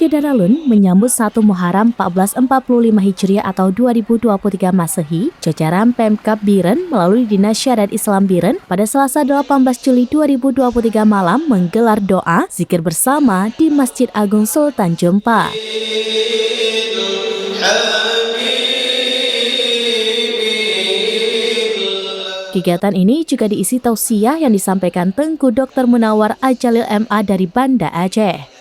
Masjid Daralun menyambut 1 Muharram 1445 Hijriah atau 2023 Masehi, jajaran Pemkab Biren melalui Dinas Syariat Islam Biren pada Selasa 18 Juli 2023 malam menggelar doa zikir bersama di Masjid Agung Sultan Jompa. Kegiatan ini juga diisi tausiah yang disampaikan Tengku Dr. Munawar Ajalil MA dari Banda Aceh.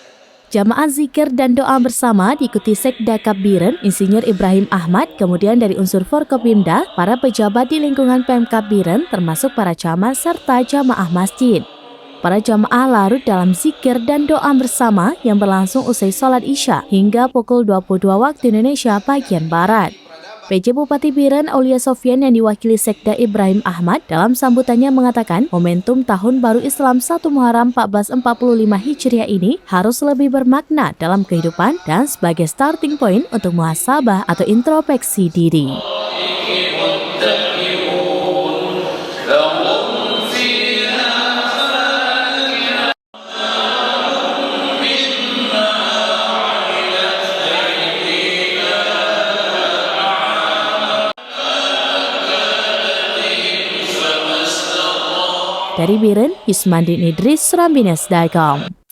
Jamaah zikir dan doa bersama diikuti Sekda Biren, Insinyur Ibrahim Ahmad, kemudian dari unsur Forkopimda, para pejabat di lingkungan Pemkab Biren, termasuk para camat serta jamaah masjid. Para jamaah larut dalam zikir dan doa bersama yang berlangsung usai sholat Isya hingga pukul 22 waktu Indonesia bagian Barat. PJ Bupati Biren Aulia Sofyan yang diwakili Sekda Ibrahim Ahmad dalam sambutannya mengatakan momentum Tahun Baru Islam 1 Muharram 1445 Hijriah ini harus lebih bermakna dalam kehidupan dan sebagai starting point untuk muhasabah atau introspeksi diri. Dari Biren, Ismandin Idris, Rambines.com.